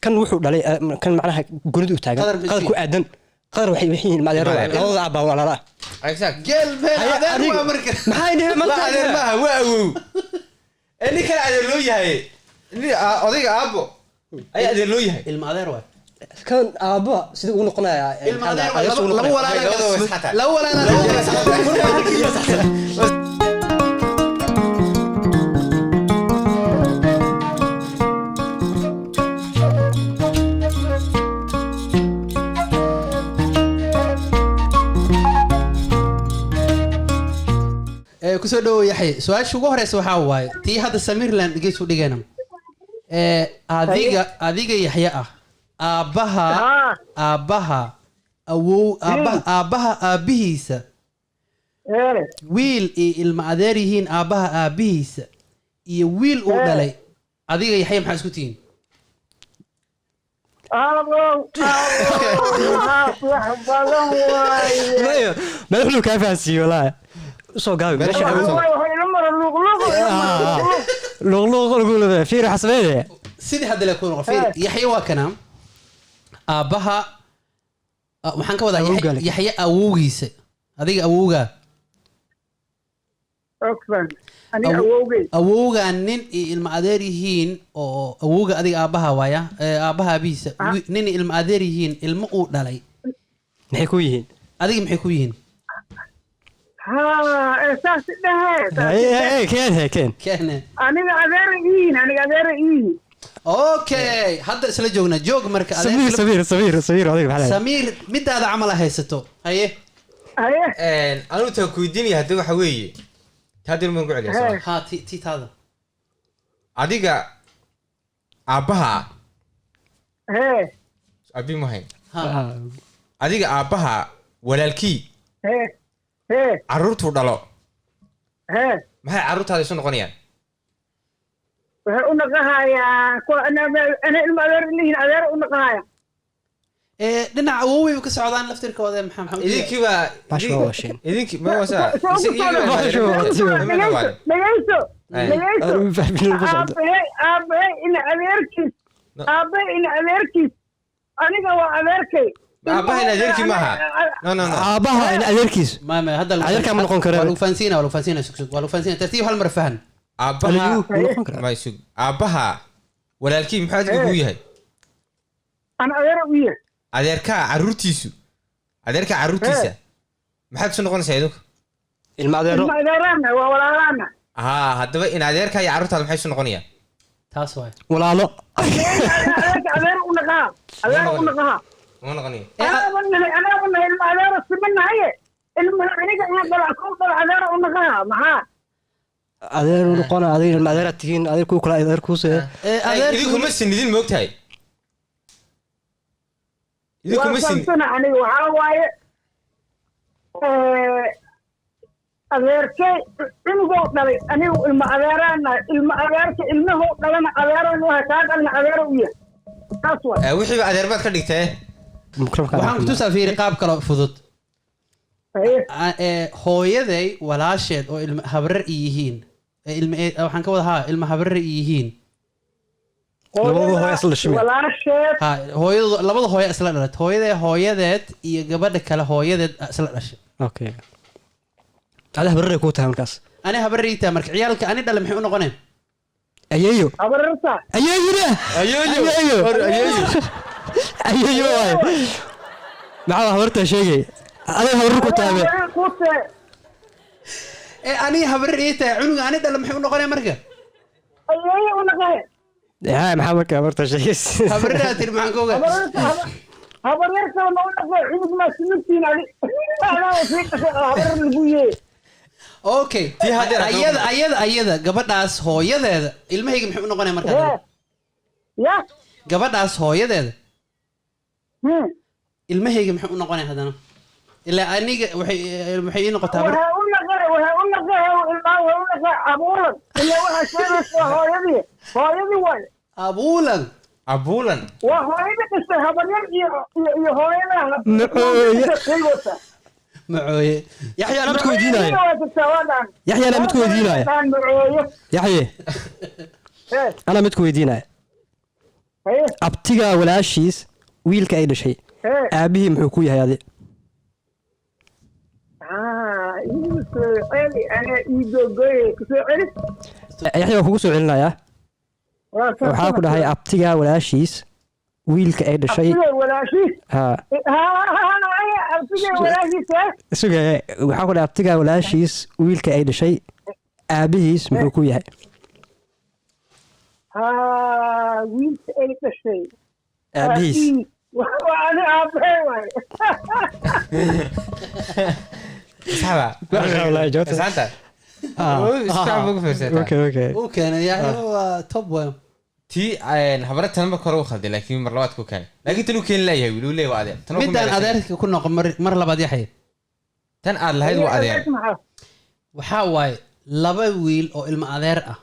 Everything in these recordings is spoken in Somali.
kan wuxuu dhalay kan macnaha guridu u taagan qadar ku aadan qadar waxay yihiin maadeero labada abba walaala exact gel been adeer waa marka maxay nihi ma adeer ma waa awow ani kala adeer loo yahay ni odayga aabbo ay adeer loo yahay ilma adeer waa kan aabba sidii uu noqonayaa ilma adeer laba walaala kusoo dhawo yaxay su'aasha ugu horeysa waxa waaye tii hadda Samiirland dhigaysu dhigayna adiga yaxya ah aabaha aabihiisa wiil iyo ilma adeer yihiin aabaha aabihiisa iyo wiil uu dhalay adiga yaxya maxaa isku tihiin ما يحلو كيف هسي ولا سو قاوي لغلوغ في حسبيه سيدي هذا اللي يكون غفير يحيى وكنا aabaha waxaan ka wadaa yaxya awowgiisa adiga awowga awowga nin ilma adeer yihiin oo awowga adiga aabaha waaya aabaha abiisa nin ilma adeer yihiin ilmo uu dhalay maxay ku yihiin adiga maxay ku yihiin اساس ده اي كان aniga adeer اوكي هذا اسلا جوجنا جوج marka سمير adiga maxaa Samiir midaada amal haysato haye anu ta ku diin yahay waxa weeye taadil ma gucleeyay ha ti taada adiga aabaha abi mahay adiga aabaha walaalkii carruurtu dhalo maxay carruurtaada isu noqonayaan waxay u naqahayaa kuwa ana ilma adeer u naqahaya dhinaca awoway ka socdaan laftirkooda maxamed idinkiiba idinki ma wasa aabe adeerkiis aniga waa adeerkay aabaha in adeerkii maaha no aabaha in adeerkiis ما هذا adeerka ma noqon karo ولو فانسينا سكسك ولو فانسينا ترتيب هالمره فهم aabaha ma isug aabaha walaalkii maxaa adiga ku yahay ana adeer u yahay adeerka carruurtiisa maxaad isu noqonaysaa idinku ilma adeero waa walaalaana haddaba in adeerka iyo carruurtaada maxay isu noqonayaan taas waay walaalo adeer u naqaha ma noqonayo أنا أبغى المعذرة سمنا هي المعذرة أنا بقول المعذرة ونقها معها adeer uu noqona adeer ilma adeer tihiin adeer ku kala adeer ku see idinku ma sinidin moogtahay idinku ma sin سنة أنا وعواي adeerkay inuu dhalay anigu ilma adeerana ilmahu dhalana adeerana waa ka dhalna adeer u yahay taas waa wixii adeer baad ka dhigtay waxaan ku tusaa fiiri qaab kale fudud hooyaday walaasheed oo ilma habrar yihiin waxaan ka wada ilma habrar yihiin labada hooyo isla dhashay walaasheed hooyadu labada hooyo isla dhalatay hooyadeed iyo gabadha kale hooyadeed isla dhashay okay ada habrar ku tahay markaas ani habrariita marka ciyaalka ani dhal maxay u noqoneen ayeeyo habrarta ayeeyo waay maxaa habarta sheegay ada habrar ku tahay ani habrariita cunuga ani dhal maxay u noqoneen marka ayeeyo u noqoneen maxaa marka habarta sheegay habrariita maxaan ka ogaa habrarta ma u noqon cunug ma sintiin ali ana wasiiq habrar lagu yeey okay ayada gabadhaas hooyadeeda ilmahayga maxay u noqonaya markaa ya gabadhaas hooyadeeda ilmahayga maxay u noqonaya hadana ilaa aniga waxay ii noqotaa waxa u noqon abuulan ilaa waxa sheegaysa hooyadii waay abuulan waa hooyada kasta habaryar iyo hooyada معوي يحيى انا متكو يديناي يحيى انا متكو يديناي يحيى انا متكو يديناي haye abtigaa walaashiis wiilka ay dhashay hee aabihii muxuu ku yahay adi igu soo celi anaa ii gogoye kusoo celi yaxya waa kugu soo celinayaa waxaa ku dhahay abtigaa walaashiis wiilka ay dhashay abtigay walaashiis ha abtigay walaashiis suga waxaa ku dhahay abtigaa walaashiis wiilka ay dhashay aabihiis muxuu ku yahay wiilka ay dhashay aabihiis ani aabbahe waaye isxaba isxanta uu keenay yaxya waa top way tii habaratan marka hore u khalday laakiin mar labaad ku keenay laakiin tan uu keeni laayahay wiil uu leeyahay waa adeer midaan adeerka ku noqon mar labaad yaxya tan aad lahayd waa adeer waxaa waaye laba wiil oo ilmo adeer ah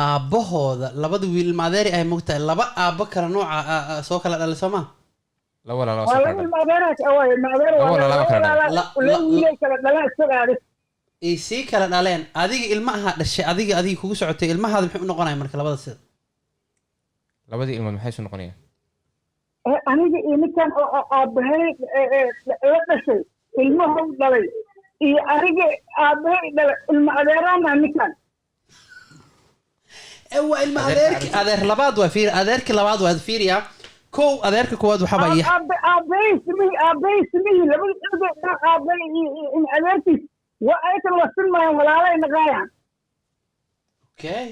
aabbahooda labada wiil ilmo adeeri ay mogtahay laba aabbo kala nooca soo kala dhalay soo maa laba la waa laba ilma adeeraas waaye wiilay kala dhalaan isagaadi ay sii kala dhaleen adiga ilma ahaa dhashay adiga kugu socotay ilmahaada muxuu u noqonaya marka labada sida labadii ilmood maxay soo noqonayaan aniga iyo ninkan oo aabbahay la dhashay ilmahu dhalay iyo aniga aabbahay dhalay ilma adeeraana ninkan waa ilma adeerki adeer labaad waa fiir adeerki labaad waa fiiriya kow adeerka koowaad waxaa baa aabbahay simihi labada cudud aabbahay iyo adeerkiis waa aykan wasinmayaan walaalay naqaayaan okay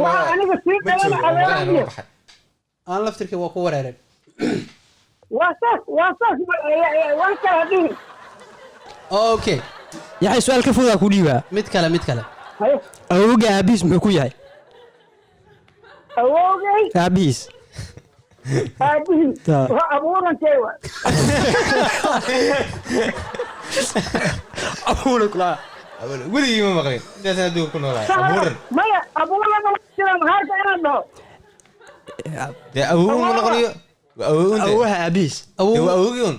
waa aniga sii dhalana adeeraya aan laftirkii waa ku wareereen waa saas waan kala dhihi okay yaxay su-aal ka fogaa ku dhiibaa mid kale awowga aabihiis muxuu ku yahay awowgay aabihiis waa abuurankay wa abuuran kulaa weligii ma maqlin intaasaan adduunka ku noolahay abuuran maya abuurana jira maxaarka inaan dhaho dee awow ma noqonayo awowaha aabihiis awowgii un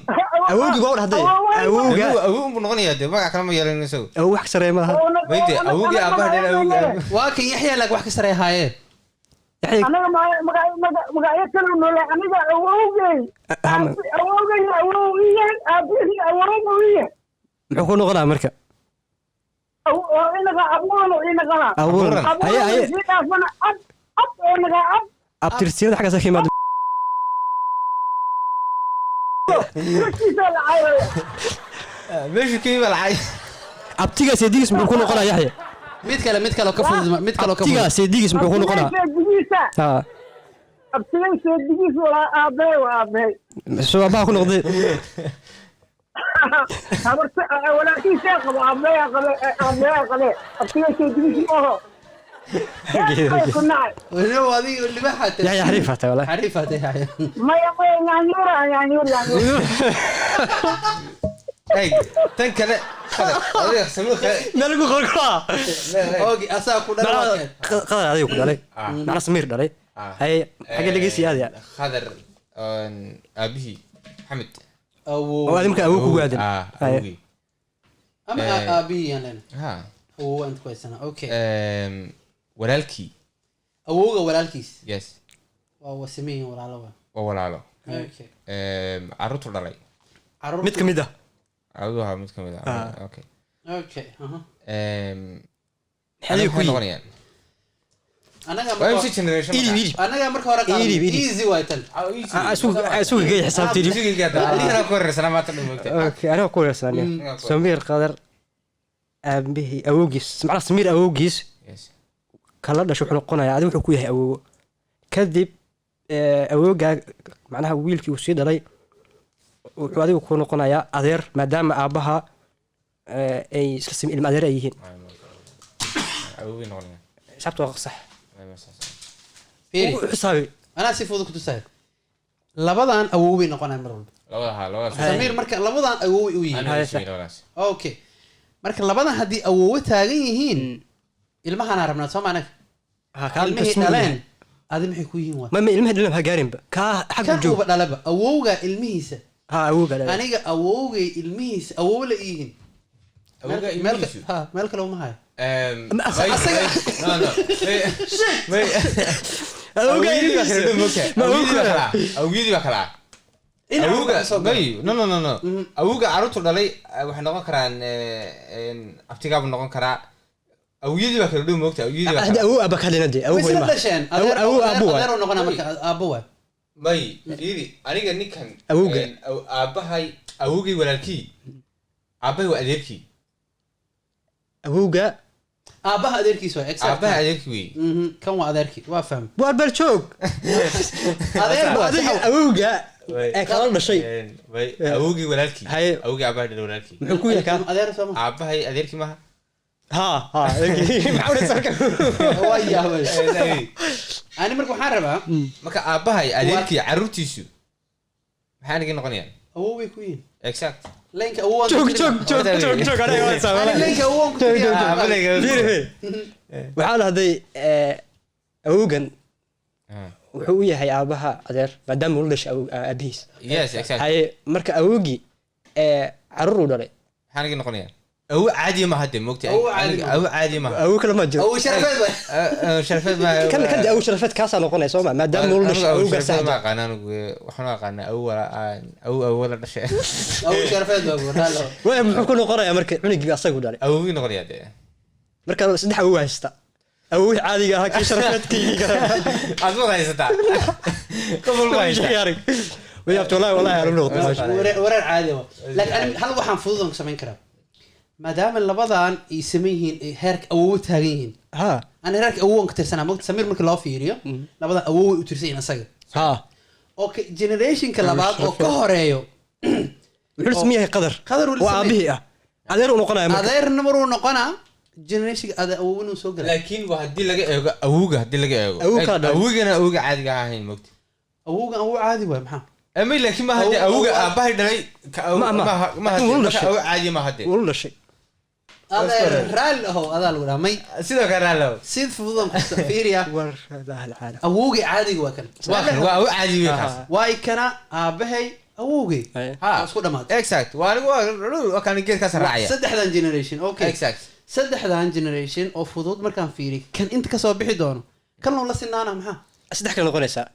awowgii waa dhahday awowga awow buu noqonayaa dee magac kale ma yeelan isagu awow wax ka sareeya maaha mayde awowgii aabbaha dheel awowgii waa kan yaxya lag wax ka sarey haayeen anaga magacyo kale noole aniga awowgay awowiyahay aabihii awowgiya muxuu ku noqonaa marka inaga abuurano inaqala abuuran haye sii dhaafana ab oo naga ab abtirsiyada xaggaasa ka imaada meeshu ka yima lacay abtigaa seedigiis muxuu ku noqonaa yaxya mid kale ka fudud abtigaa seedigiis muxuu ku noqonaa ha abtigay seedigiis waa aabbahay waa aabbahay soo aabbaha ku noqday habarta walaalkiisaa qabo aabbahay qabe abtigay seedigiis oho ku nacay adiga libaxa yaxya xariif hata wala xariif hata yaxya maya yaanyuur ay tan kale adiga samuu kale meel ku qorqaa ogi asaa ku dhalay qadar adiga ku dhalay macna samiir dhalay hay xagga dhageysi aadaya khadar aabihii xamed oo adimka awow ku gaadan awowgii ama aabihii aan leenahay ha awow aan ku haysana okay walaalkii awowga walaalkiis yes waa wasimiin walaalo waa walaalo okay carruurtu dhalay mid ka mid ah aduha mid ka mid ah okay okay xadii ku noqonayaan anaga marka hore easy way tan asugu gay xisaabtii okay ana ku reesanay Samir qadar aabihi awowgiis macna Samir awowgiis kala dhasho wuxuu noqonayaa adigu wuxuu ku yahay awow kadib awowga macnaha wiilkii uu sii dhalay wuxuu adigu ku noqonayaa adeer maadaama aabaha ay isla sim ilma adeer ay yihiin awowgii noqonaya sabto sax fiiri xisaabi ana si fudud ku tusay labadan awoway noqonay mar walba labada Samir marka labadan awoway u yihiin okay marka labadan hadii awow taagan yihiin ilmahan arabna soo maanag ha kaalin dhaleen adi maxay ku yihiin ma ilmaha dhalan ha gaarinba ka xaq joog ka dhalaba awowga ilmihiisa ha awowga aniga awowgay ilmihiisa awow la yihiin awowga meel kale uma hayo awgeedii baa kala awowga caruurtu dhalay waxay noqon karaan abtigaabu noqon karaa awgeedii baa kala dhow moogta awgeedii baa awow aba kalina de awow way dhasheen awow abu adeer noqona marka abu waa may fiiri aniga ninkan awowga aabahay awowgay walaalkii aabahay waa adeerkii awowga aabaha adeerkiis waa exact aabaha adeerkii wey kan waa adeerkii waa faham waa baljoog adeer waa adiga awowga ee kala dhashay awowgii walaalkii awowgii aabahay dhalay walaalkii muxuu ku yahay adeer sama aabahay adeerkii maha waa yaabay ani marka waxaan rabaa marka aabahay adeerkii caruurtiisu maxay aniga noqonayaan awoway ku yihiin exact leenka awowaan joog aniga waa saamay leenka awowaan ku waxaa lahday awowgan wuxuu u yahay aabaha adeer maadaama uu dhashay aabihiis yes exact haye marka awowgii caruur uu dhalay maxay aniga noqonayaan أو عادي ما هدي موقتي أو عادي ما أو كل ما جرى أو شرفت شرفت ما كان أو شرفت كاسة نقولنا سوما ما دام نقول أو شرفت ما قانا وحنا قانا أول شيء أو شرفت ما وين بكون قرية مركز عنق أصيغ داري أو وين قرية ده مركز صدق أو هستا أو عادي هاك شرفت كي أصلا هستا قبل ما يشتري ويا والله يا رب ورا عادي لكن هل waxaan fududon sameyn karaa maadaama labadan ay sameeyeen heerka awood taagan ana heerka awood ka tirsanaa moogta samir markii loo fiiriyo labadan awood u tirsan asaga okay generation ka labaad oo ka horeeyo wuxuu sameeyay qadar waa abihi adeer uu noqonaa adeer numar uu noqonaa generation ada awood uu soo galay laakiin waa hadii laga eego awowga hadii laga eego awowgana awowga caadiga ahayn moogta awowga awood caadi waa maxaa أمي لكن ما هدي أوجا أباهي دلي ما هدي أو عادي ما هدي ولا شيء هذا رال هو هذا الولا مي سيدا كرالو سيد فضم فيريا ور هذا العالم أوجي عادي وكان أو عادي وكاس واي كان أباهي أوجي ها أسكت ما exact وأنا كان يجي كاس الرعية سد حدا جنريشن أوكي exact سد حدا جنريشن أو فضود مركان فيري كان أنت كسب بحدونه كان لو لسنا أنا معها سد حدا نقولها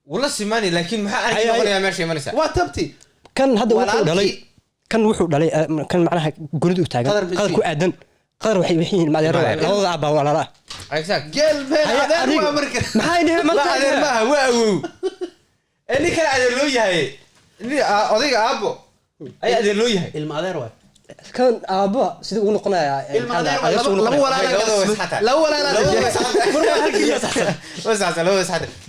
والله سيماني لكن ما أنا أقول يا ماشي ماني سا واتبتي كان هذا وحده دلي كان وحده دلي كان معناها جند وتاجر قدر كأدن قدر وحين ما يروح لا ضعبه ولا لا exact قال هذا هو أمريكا ما هي ما هو اللي كان على اللوية هاي اللي أضيق أبو أي على اللوية هاي المعذر واحد كان أبو سيد ونقنا لو ولا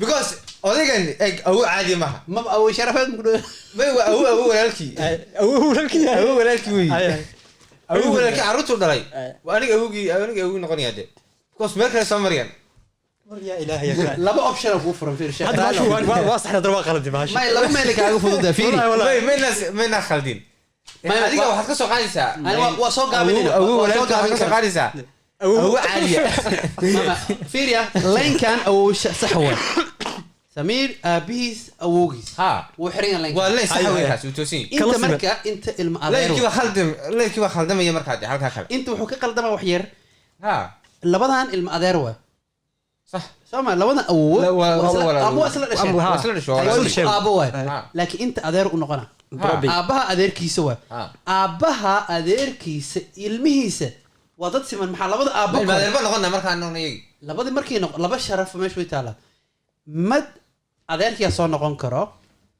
because أوديكن أو عادي ما أو شرفت ما هو ولكن هو ولكن عروضه دلائي وأنا أقول نقني هذا because ما كان سامريان يا إلهي يا لا أوبشن أبو فرن في الشارع هذا شو واضح دروا غلط باش ما لا ما لك أقول فضل ده فيني ما الناس خالدين ما أديك واحد كسر قارسة أنا وصوق قابلين أو كسر قارسة أو عالية فيريا لين كان أو صحوة سمير أبيس أوجيس وحرين لين والله صحوة هاس وتوسين أنت مركا أنت لا كيف خالدم يا مركا هذه حركة خالد أنت وحكي قلدم وحير اللي بدهن المقدار صح سامع لو أنا أبو أصلا أبو لكن أنت أدير ونقنا أبها أدير كيسوا أبها أدير كيس المهيس وضد سمن محل لبض أبوك ما لبض نقولنا مركا إنه يجي لبض مركي لبض شرف ما شوي تعالى مد أدير كي أصلا نقول كرا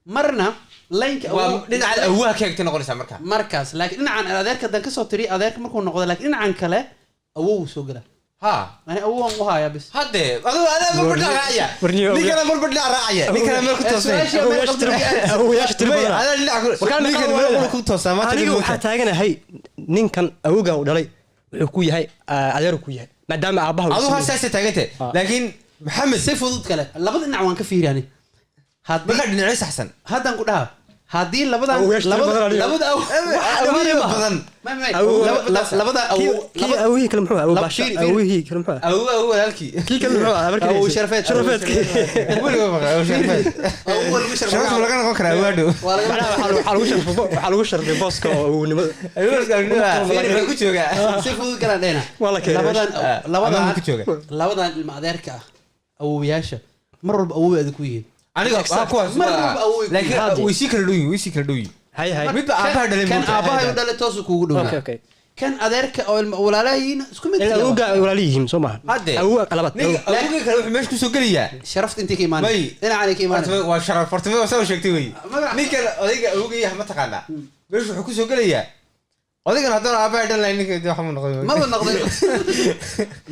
مرنا لينك لين على أوها كيك تنقول سامركا مركز لكن إن عن أدير كده كسر طريق أدير كمركون نقول لكن إن عن كله أوه سوقله يعني أوه وهاي بس هذا أنا مربنا راعية ليك أنا مربنا راعية ليك أنا مركون توصي أو يشتري أنا اللي أقول وكان ليك أنا مركون توصي ما تقول حتى أنا هاي نين كان أوجا ودلي كوي هاي أدير كوي هاي ما دام أباه أبوها ساسة تاجته لكن محمد سيف وضد كله لابد إن عوان كثير يعني هاد بقى نعيش أحسن هذا نقولها haddii labada kii awihii kale muxuu awihii kale muxuu awow walaalkii kii kale muxuu markii awow sharafeed weliba maqa awow sharafeed sharafeed laga noqon karaa waadho waxaa lagu sharfay booska oo awownimada fiiri ku jooga si fudud kala dheena labadan ilma adeerka ah awowiyaasha mar walba awow aad ku yihiin aniga kuwaas laakiin way si kala dhowyiin hay midba aabaha dhalay kan aabaha dhalay toos kuugu dhowaa kan adeerka oo ilma walaalahiin isku mid ah awowga walaalihiin soo maaha awowga qalabad awowga kale wuxuu meesha ku soo gelayaa sharafta intii ka imaanay dhinaca ka imaanay waa sharaf fartimo soo sheegtay way ninka odayga awowga yahay ma taqaana meesha wuxuu ku soo gelayaa odaygan haddana aabaha dhalay ninka waxa ma noqday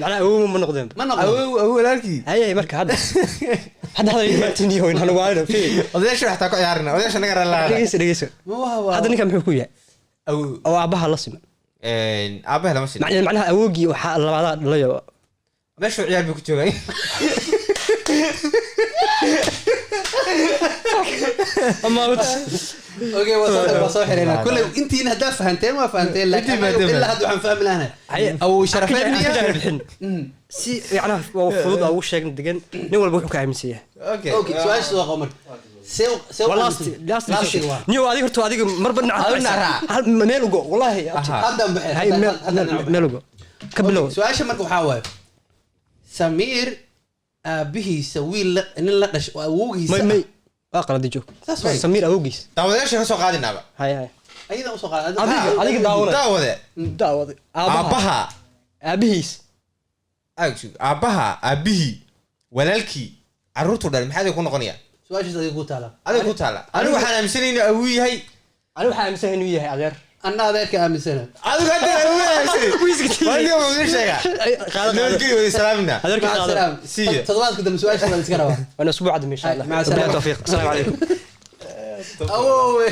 macna awow ma noqdeen awow walaalkii hay marka hadda maatini hoyn hanu waayna fi odayaasha waxta ku ciyaarna odayaasha naga raalaa dhegeyso hadda ninka muxuu ku yahay awow aabaha la siman aabaha lama siin macnaha awowgii waxa labada dhalayo meesha ciyaar buu ku joogay اوكي وصل حرينا كل انتي هدا فهمتين ما فهمتين لكن الا هاد waxaan fahmi lahayn او sharafeedniya si yana waa fudud oo sheegn degan nin walba wuxuu ka aaminsan yahay okay su'aal soo qomar last niyo adiga horta adiga marba hal meel ugo wallahi hadda hay meel ugo kablo su'aasha marka waxa waaye Samir abihiisa wiil in la dhash awowgiisa qalad joog Samir awowgiis daawadeesha ka soo qaadinaaba hay ayada u soo qaad adiga daawade aabaha abihiis aabihi walaalkii caruurtu dhalay maxay ku noqonayaan su'aashaas adiga ku taala anigu waxaan aaminsanahay inuu awow yahay anigu waxaan aaminsanahay inuu yahay adeer anna adeerka aaminsana adigu hadda waliga ma sheega qaadadii way salaamina adeerka salaam toddobaadka dambe su'aashaas iska rabaa wana usbuuc dambe insha Allah مع السلامه التوفيق السلام عليكم اوه